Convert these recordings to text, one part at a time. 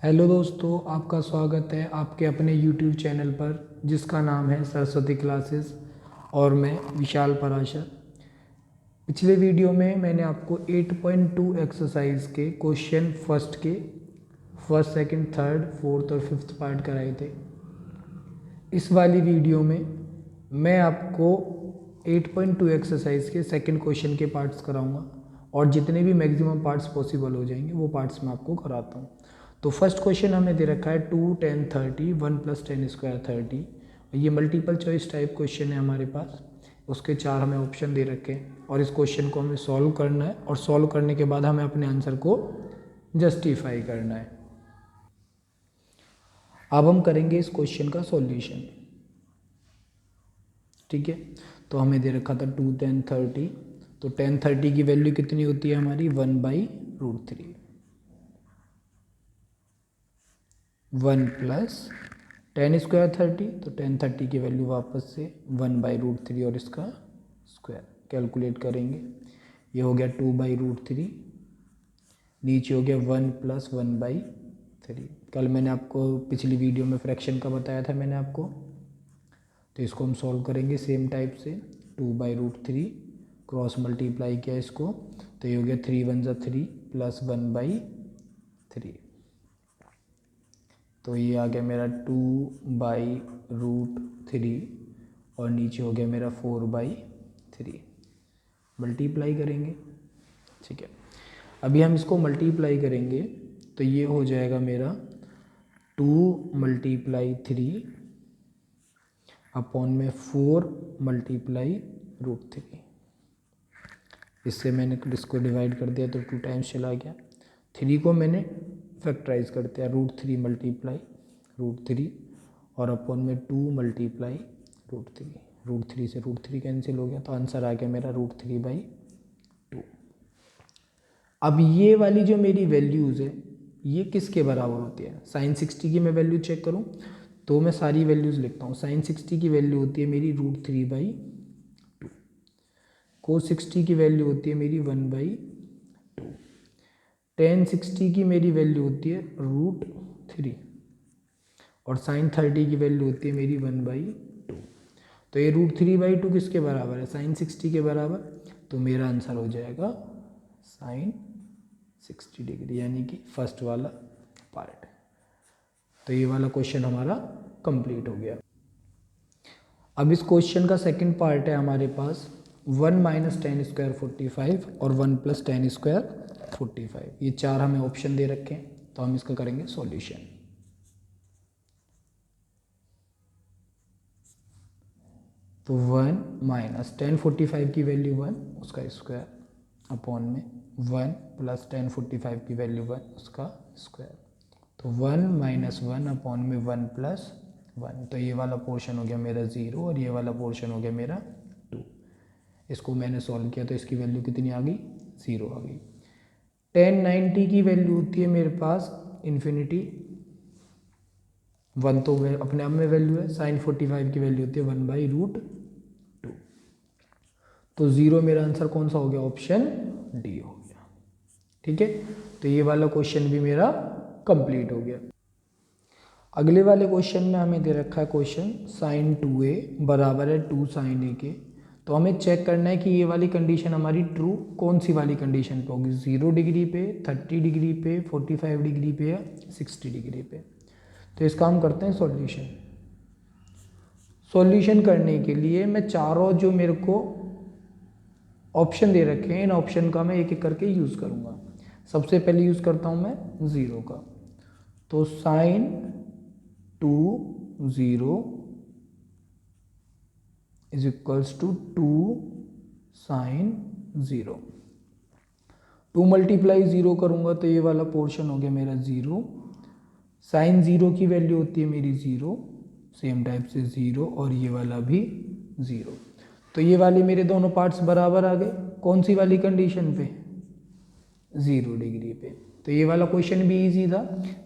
Hello दोस्तों, आपका स्वागत है आपके अपने यूट्यूब चैनल पर जिसका नाम है सरस्वती क्लासेस और मैं विशाल पराशर। पिछले वीडियो में मैंने आपको 8.2 एक्सरसाइज के question first second third fourth और फिफ्थ पार्ट कराए थे। इस वाली वीडियो में मैं आपको 8.2 एक्सरसाइज के सेकंड क्वेश्चन के पार्ट्स कराऊंगा और जितने भी मैक्सिमम पार्ट्स पॉसिबल हो जाएंगे वो पार्ट्स मैं आपको कराता हूँ। तो फर्स्ट क्वेश्चन हमें दे रखा है 2 10 30 1 + 10 स्क्वायर 30। ये मल्टीपल चॉइस टाइप क्वेश्चन है हमारे पास। उसके 4 हमें ऑप्शन दे रखे हैं और इस क्वेश्चन को हमें सॉल्व करना है और सॉल्व करने के बाद हमें अपने आंसर को जस्टिफाई करना है। अब हम करेंगे इस क्वेश्चन का सॉल्यूशन। ठीक है, तो हमें दे रखा था 2 10 30। तो 10 30 की वैल्यू कितनी होती है हमारी 1/√3। 1 + 10 स्क्वायर 30। तो 10 30 की वैल्यू वापस से 1/√3 और इसका स्क्वायर कैलकुलेट करेंगे। ये हो गया 2/√3, नीचे हो गया 1 + 1/3। कल मैंने आपको पिछली वीडियो में फ्रैक्शन का बताया था मैंने आपको, तो इसको हम सॉल्व करेंगे सेम टाइप से। 2/√3 क्रॉस मल्टीप्लाई किया इसको, तो ये हो गया 3 1 = 3 + 1/3। तो ये आ गया मेरा 2/√3 और नीचे हो गया मेरा 4/3। मल्टीप्लाई करेंगे। ठीक है, अभी हम इसको मल्टीप्लाई करेंगे तो ये हो जाएगा मेरा 2 × 3 अपॉन में 4 × √3। इससे मैंने इसको डिवाइड कर दिया तो 2 टाइम्स चला गया। 3 को मैंने फैक्टराइज कर दिया, √3 × √3 और अपॉन में 2 × √3। √3 से √3 कैंसिल हो गया तो आंसर आ गया मेरा √3/2। अब ये वाली जो मेरी वैल्यूज़ है ये किसके बराबर होती है? sin 60 की मैं वैल्यू चेक करूँ तो मैं सारी वैल्यूज़ लिखता हूँ। sin 60 की वैल्यू होती है मेरी √3/2। cos 60 की वैल्यू होती है मेरी 1/2। tan 60 की मेरी वैल्यू होती है √3 और sin 30 की वैल्यू होती है मेरी 1/2। तो ये √3/2 किसके बराबर है? sin 60 के बराबर। तो मेरा आंसर हो जाएगा sin 60 डिग्री, यानी कि फर्स्ट वाला पार्ट। तो ये वाला क्वेश्चन हमारा कंप्लीट हो गया। अब इस क्वेश्चन का सेकंड पार्ट है हमारे पास 1 - 10 स्क्वायर 45 और 1 + 10 स्क्वायर 45। ये 4 हमें ऑप्शन दे रखे हैं, तो हम इसका करेंगे सॉल्यूशन। तो 1 - 10 45 की वैल्यू 1 उसका स्क्वायर अपॉन में 1 + 10 45 की वैल्यू 1 उसका स्क्वायर। तो 1 - 1 अपॉन में 1 + 1। तो ये वाला पोर्शन हो गया मेरा 0 और ये वाला पोर्शन हो गया मेरा 2। इसको मैंने सॉल्व किया तो इसकी वैल्यू कितनी आ गई? 0 आ गई। 10 90 की वैल्यू होती है मेरे पास इन्फिनिटी। 1 तो अपने आप में वैल्यू है। sin 45 की वैल्यू होती है 1/√2। तो 0 मेरा आंसर कौन सा हो गया? ऑप्शन डी हो गया। ठीक है, तो ये वाला क्वेश्चन भी मेरा कंप्लीट हो गया। अगले वाले क्वेश्चन में हमें दे रखा है क्वेश्चन sin 2a बराबर है 2 sin a के। तो हमें चेक करना है कि ये वाली कंडीशन हमारी ट्रू कौन सी वाली कंडीशन पे होगी? 0 डिग्री पे, 30 डिग्री पे, 45 डिग्री पे या 60 डिग्री पे। तो इसका हम करते हैं सॉल्यूशन। सॉल्यूशन करने के लिए मैं चारों जो मेरे को ऑप्शन दे रखे हैं इन ऑप्शन का मैं एक एक करके यूज़ करूँगा। सबसे पहले यूज़ करता हूँ मैं 0 का। तो sin 2 0 is equals to 2 sin 0। 2 × 0 करूँगा तो ये वाला पोर्शन हो गया मेरा 0। sin 0 की वैल्यू होती है मेरी 0, सेम टाइप से 0 और ये वाला भी 0। तो ये वाले मेरे दोनों पार्ट्स बराबर आ गए। कौन सी वाली कंडीशन पे? 0 डिग्री पे। तो ये वाला क्वेश्चन भी इजी था।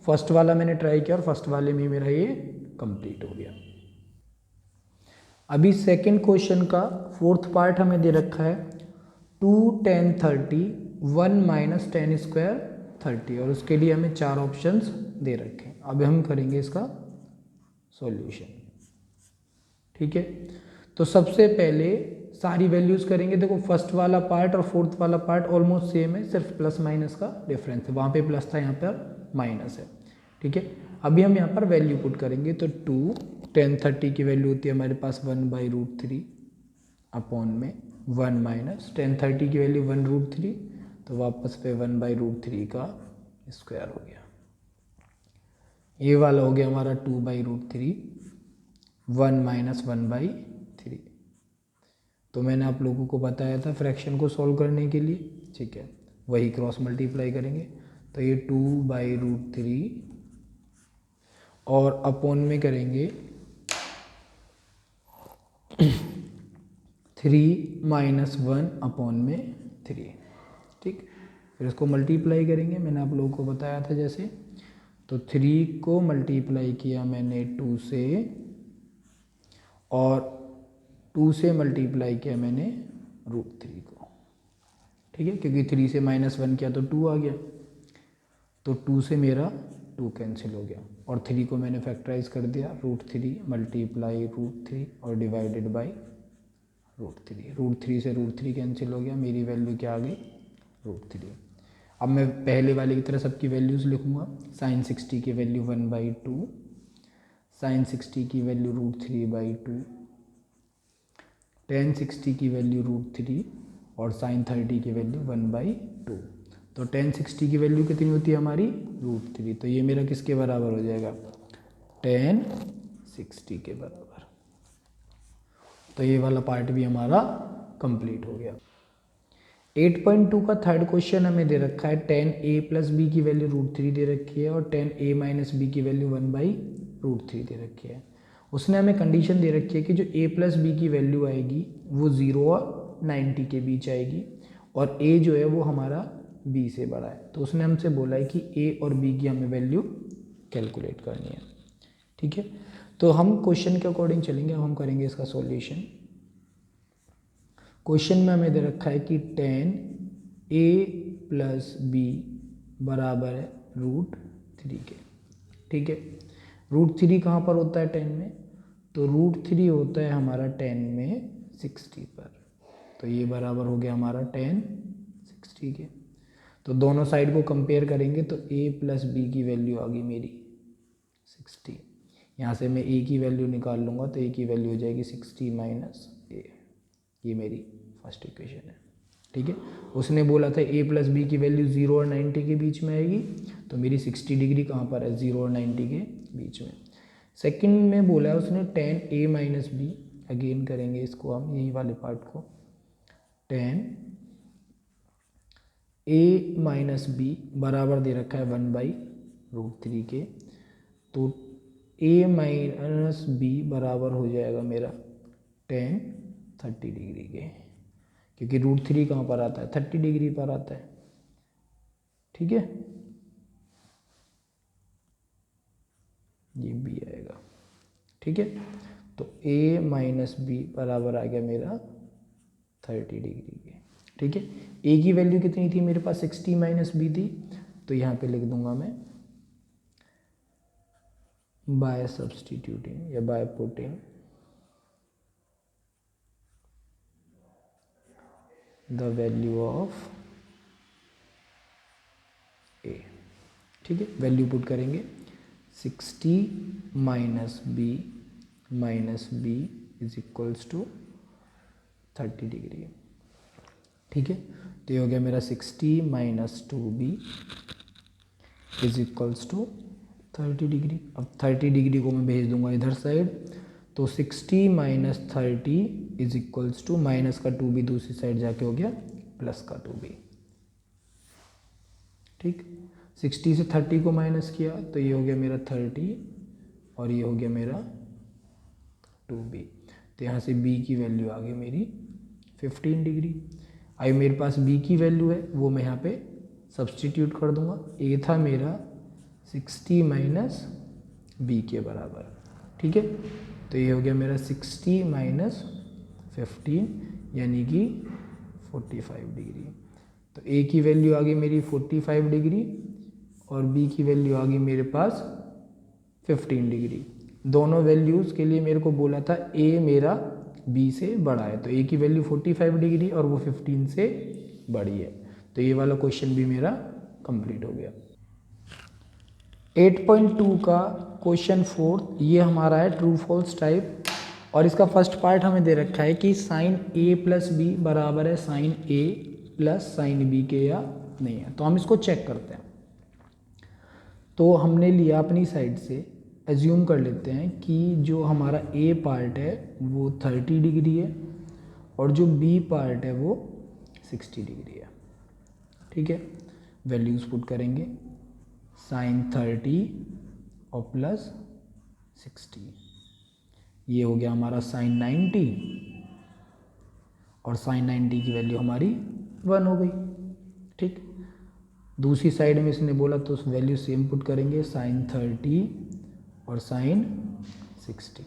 फर्स्ट वाला मैंने ट्राई किया और फर्स्ट वाले में मेरा ये कंप्लीट हो गया। अभी सेकंड क्वेश्चन का फोर्थ पार्ट हमें दे रखा है 2 10 30 1 - 10 स्क्वायर 30 और उसके लिए हमें 4 ऑप्शंस दे रखे हैं। अब हम करेंगे इसका सॉल्यूशन। ठीक है, तो सबसे पहले सारी वैल्यूज़ करेंगे। देखो फर्स्ट वाला पार्ट और फोर्थ वाला पार्ट ऑलमोस्ट सेम है, सिर्फ प्लस माइनस का डिफरेंस है। वहाँ पे प्लस था, यहाँ पर माइनस है। ठीक है, अभी हम यहाँ पर वैल्यू पुट करेंगे। तो 2 10 30 की वैल्यू होती है हमारे पास 1/√3 अपॉन में 1 माइनस 10 30 की वैल्यू 1√3, तो वापस पे 1/√3 का स्क्वायर हो गया। ये वाला हो गया हमारा 2/√3 1 माइनस 1/3। तो मैंने आप लोगों को बताया था फ्रैक्शन को सॉल्व करने के लिए। ठीक है, वही क्रॉस मल्टीप्लाई करेंगे। तो ये 2/√3 और अपॉन में करेंगे 3 माइनस 1 अपॉन में 3। ठीक, फिर इसको मल्टीप्लाई करेंगे। मैंने आप लोगों को बताया था जैसे, तो 3 को मल्टीप्लाई किया मैंने 2 से, और 2 से मल्टीप्लाई किया मैंने √3 को। ठीक है, क्योंकि 3 से -1 किया तो 2 आ गया, तो 2 से मेरा 2 कैंसिल हो गया, और 3 को मैंने फैक्टराइज कर दिया। √3 मल्टीप्लाई √3 और डिवाइडेड बाई √3। √3 से √3 कैंसिल हो गया, मेरी वैल्यू क्या आ गई √3। अब मैं पहले वाले की तरह सबकी वैल्यूज़ लिखूँगा। sin 60 की वैल्यू 1/2, sin 60 की वैल्यू √3/2, tan 60 की वैल्यू √3 और sin 30 की वैल्यू 1/2। तो tan 60 की वैल्यू कितनी होती है हमारी √3, तो ये मेरा किसके बराबर हो जाएगा tan 60 के बराबर। तो ये वाला पार्ट भी हमारा कंप्लीट हो गया। 8.2 का थर्ड क्वेश्चन हमें दे रखा है tan a प्लस बी की वैल्यू √3 दे रखी है और tan a माइनस बी की वैल्यू 1/√3 दे रखी है। उसने हमें कंडीशन दे रखी है कि जो a प्लस बी की वैल्यू आएगी वो 0 और 90 के बीच आएगी, और a जो है वो हमारा b से बड़ा है। तो उसने हमसे बोला है कि a और b की हमें वैल्यू कैलकुलेट करनी है। ठीक है, तो हम क्वेश्चन के अकॉर्डिंग चलेंगे। अब हम करेंगे इसका सॉल्यूशन। क्वेश्चन में हमें दे रखा है कि tan a प्लस बी बराबर है √3 के। ठीक है, √3 कहाँ पर होता है tan में, तो √3 होता है हमारा tan में 60 पर। तो ये बराबर हो गया हमारा tan 60 के। तो दोनों साइड को कंपेयर करेंगे तो a प्लस बी की वैल्यू आ गई मेरी 60। यहाँ से मैं a की वैल्यू निकाल लूँगा, तो a की वैल्यू हो जाएगी 60 माइनस a। ये मेरी फर्स्ट इक्वेशन है। ठीक है, उसने बोला था a प्लस बी की वैल्यू 0 और 90 के बीच में आएगी, तो मेरी 60 डिग्री कहाँ पर है 0 और 90 के बीच में। सेकंड में बोला है उसने tan a minus B, again करेंगे इसको हम यही वाले पार्ट को। tan a माइनस बी बराबर दे रखा है 1/√3 के, तो a माइनस बी बराबर हो जाएगा मेरा tan 30 डिग्री के, क्योंकि √3 कहाँ पर आता है 30 डिग्री पर आता है। ठीक है, ये b आएगा। ठीक है, तो a माइनस बी बराबर आ गया मेरा 30 डिग्री के। ठीक है, a की वैल्यू कितनी थी मेरे पास 60 माइनस बी थी, तो यहाँ पे लिख दूंगा मैं बाय सब्सटीट्यूटिंग या by putting the value of a। ठीक है, वैल्यू पुट करेंगे 60 minus B is equals to 30 degree. ठीक है, तो ये हो गया मेरा 60 minus 2b is equals to 30 degree. अब 30 डिग्री को मैं भेज दूंगा इधर साइड, तो 60 minus 30 is equals to minus का 2b दूसरी साइड जाके हो गया प्लस का 2b। ठीक, 60 से 30 को माइनस किया तो ये हो गया मेरा 30 और ये हो गया मेरा 2b। तो यहाँ से b की वैल्यू आ गई मेरी 15 डिग्री। आई मेरे पास b की वैल्यू है वो मैं यहाँ पे सब्सटीट्यूट कर दूंगा। a था मेरा 60 माइनस बी के बराबर। ठीक है, तो ये हो गया मेरा 60 माइनस 15 यानी कि 45 डिग्री। तो a की वैल्यू आ गई मेरी 45 डिग्री और बी की वैल्यू आ गई मेरे पास 15 डिग्री। दोनों वैल्यूज़ के लिए मेरे को बोला था ए मेरा बी से बड़ा है, तो ए की वैल्यू 45 डिग्री और वो 15 से बड़ी है। तो ये वाला क्वेश्चन भी मेरा कंप्लीट हो गया। 8.2 का क्वेश्चन 4 ये हमारा है ट्रू फॉल्स टाइप, और इसका फर्स्ट पार्ट हमें दे रखा है कि साइन ए प्लस बी बराबर है साइन ए प्लस साइन बी के या नहीं है। तो हम इसको चेक करते हैं। तो हमने लिया अपनी साइड से, एज्यूम कर लेते हैं कि जो हमारा ए पार्ट है वो 30 डिग्री है और जो बी पार्ट है वो 60 डिग्री है। ठीक है, वैल्यूज़ पुट करेंगे, साइन 30 और प्लस 60, ये हो गया हमारा साइन 90 और साइन 90 की वैल्यू हमारी 1 हो गई। ठीक, दूसरी साइड में इसने बोला तो उस वैल्यू सेम पुट करेंगे, साइन 30 और साइन 60।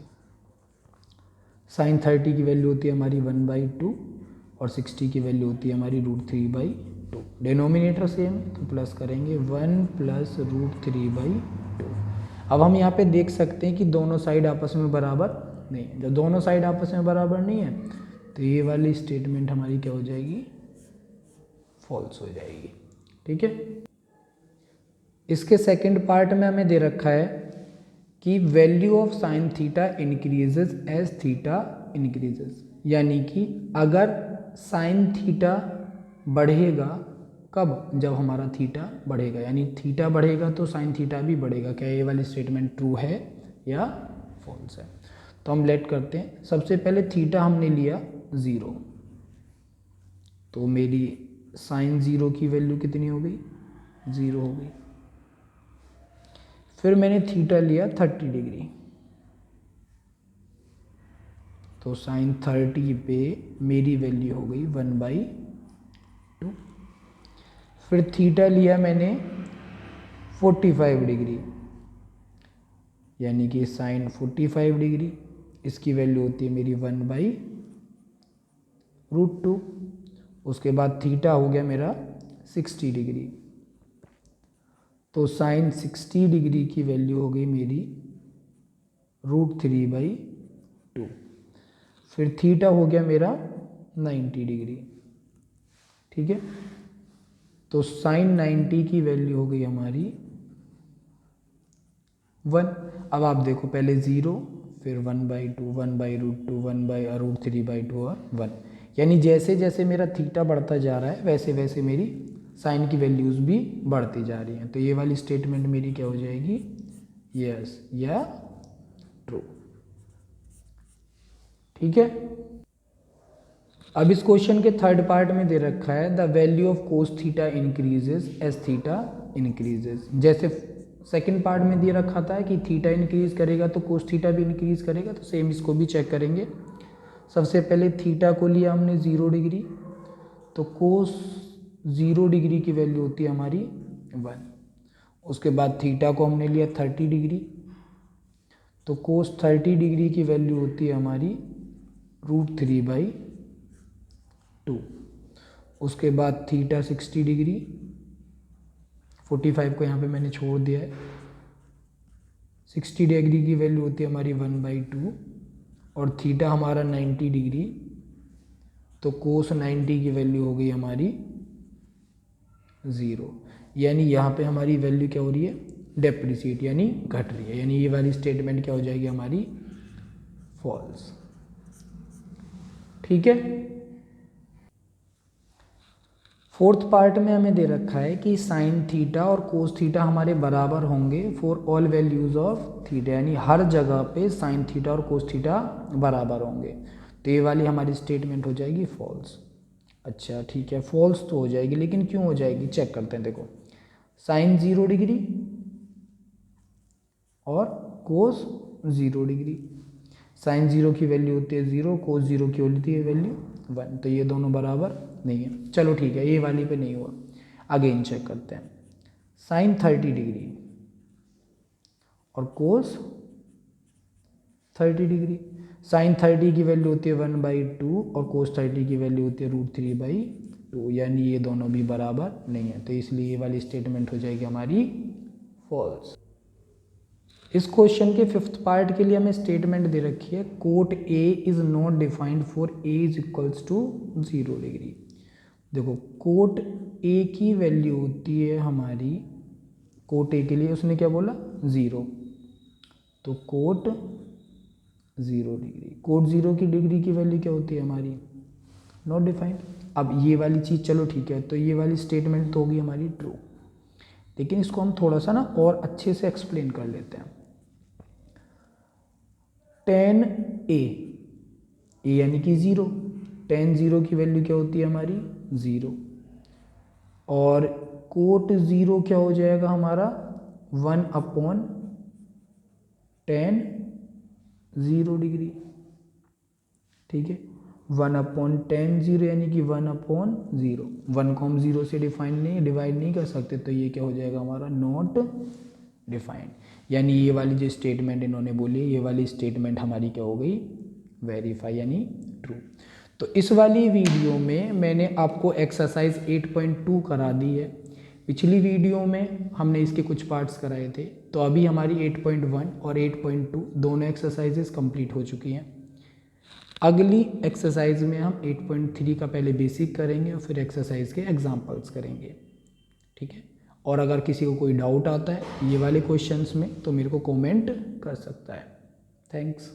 साइन 30 की वैल्यू होती है हमारी 1/2 और 60 की वैल्यू होती है हमारी √3/2। डिनोमिनेटर सेम है तो प्लस करेंगे 1 प्लस √3/2। अब हम यहाँ पे देख सकते हैं कि दोनों साइड आपस में बराबर नहीं है। जब दोनों साइड आपस में बराबर नहीं है तो ये वाली स्टेटमेंट हमारी क्या हो जाएगी, फॉल्स हो जाएगी। ठीक है, इसके सेकंड पार्ट में हमें दे रखा है कि value of sine theta increases as theta increases, यानी कि अगर साइन थीटा बढ़ेगा कब, जब हमारा थीटा बढ़ेगा, यानी थीटा बढ़ेगा तो साइन थीटा भी बढ़ेगा। क्या ये वाली स्टेटमेंट ट्रू है या फॉल्स है? तो हम लेट करते हैं। सबसे पहले थीटा हमने लिया 0, तो मेरी साइन 0 की वैल्यू कितनी हो गई, 0 हो गई। फिर मैंने थीटा लिया 30 डिग्री, तो साइन 30 पे मेरी वैल्यू हो गई 1/2। फिर थीटा लिया मैंने 45 डिग्री, यानी कि साइन 45 डिग्री, इसकी वैल्यू होती है मेरी 1/√2। उसके बाद थीटा हो गया मेरा 60 डिग्री, तो साइन 60 डिग्री की वैल्यू हो गई मेरी √3/2। फिर थीटा हो गया मेरा 90 डिग्री। ठीक है, तो साइन 90 की वैल्यू हो गई हमारी 1। अब आप देखो, पहले 0 फिर 1/2 1/√2 1/√3/2 और 1, यानी जैसे जैसे मेरा थीटा बढ़ता जा रहा है वैसे वैसे मेरी साइन की वैल्यूज़ भी बढ़ती जा रही हैं। तो ये वाली स्टेटमेंट मेरी क्या हो जाएगी, यस या ट्रू। ठीक है, अब इस क्वेश्चन के थर्ड पार्ट में दे रखा है the value of cos theta increases as theta increases. जैसे सेकंड पार्ट में दे रखा था कि थीटा इंक्रीज करेगा तो कोस थीटा भी इंक्रीज करेगा, तो सेम इसको भी चेक करेंगे। सबसे पहले थीटा को लिया हमने 0 डिग्री, तो कोस 0 डिग्री की वैल्यू होती है हमारी 1। उसके बाद थीटा को हमने लिया 30 डिग्री, तो कोस 30 डिग्री की वैल्यू होती है हमारी √3/2। उसके बाद थीटा 60 डिग्री, 45 को यहाँ पे मैंने छोड़ दिया है, 60 डिग्री की वैल्यू होती है हमारी 1/2 और थीटा हमारा 90 डिग्री, तो कोस 90 की वैल्यू हो गई हमारी 0। यानी यहाँ पे हमारी वैल्यू क्या हो रही है, डेप्रिसिएट यानी घट रही है, यानी ये वाली स्टेटमेंट क्या हो जाएगी हमारी, फॉल्स। ठीक है, फोर्थ पार्ट में हमें दे रखा है कि साइन थीटा और कोस थीटा हमारे बराबर होंगे for all values of theta, यानी हर जगह पे साइन थीटा और कोस थीटा बराबर होंगे। तो ये वाली हमारी स्टेटमेंट हो जाएगी फॉल्स। अच्छा ठीक है, फॉल्स तो हो जाएगी, लेकिन क्यों हो जाएगी चेक करते हैं। देखो, साइन 0 डिग्री और कोस 0 डिग्री, साइन 0 की वैल्यू होती है 0, कोस 0 की होती है वैल्यू 1, तो ये दोनों बराबर नहीं है। चलो ठीक है, ये वाली पे नहीं हुआ, अगेन चेक करते हैं। साइन 30 डिग्री और कोस 30 डिग्री, साइन 30 की वैल्यू होती है 1/2 और कोस 30 की वैल्यू होती है √3/2। 2, यानी ये दोनों भी बराबर नहीं है, तो इसलिए ये वाली स्टेटमेंट हो जाएगी हमारी फॉल्स। इस क्वेश्चन के 5th पार्ट के लिए हमें स्टेटमेंट दे रखी है, cot A is not defined for A is equals to 0 degree. देखो कोट ए की वैल्यू होती है हमारी, कोट ए के लिए उसने क्या बोला 0, तो कोट 0 डिग्री, कोट 0 की डिग्री की वैल्यू क्या होती है हमारी नॉट डिफाइंड। अब ये वाली चीज़ चलो ठीक है, तो ये वाली स्टेटमेंट तो होगी हमारी ट्रू, लेकिन इसको हम थोड़ा सा ना और अच्छे से एक्सप्लेन कर लेते हैं। tan a यानी कि 0, tan 0 की वैल्यू क्या होती है हमारी 0, और कोट 0 क्या हो जाएगा हमारा 1/tan 0 डिग्री, ठीक है, 1/tan 0 यानी कि 1/0, 1 को हम 0 से डिवाइड नहीं कर सकते, तो ये क्या हो जाएगा हमारा नॉट डिफाइंड, यानी ये वाली जो स्टेटमेंट इन्होंने बोली ये वाली स्टेटमेंट हमारी क्या हो गई वेरीफाई यानी ट्रू। तो इस वाली वीडियो में मैंने आपको एक्सरसाइज 8.2 करा दी है, पिछली वीडियो में हमने इसके कुछ पार्ट्स कराए थे, तो अभी हमारी 8.1 और 8.2 दोनों एक्सरसाइजेस कंप्लीट हो चुकी हैं। अगली एक्सरसाइज में हम 8.3 का पहले बेसिक करेंगे और फिर एक्सरसाइज के एग्जाम्पल्स करेंगे, ठीक है। और अगर किसी को कोई डाउट आता है ये वाले क्वेश्चंस में तो मेरे को कमेंट कर सकता है। थैंक्स।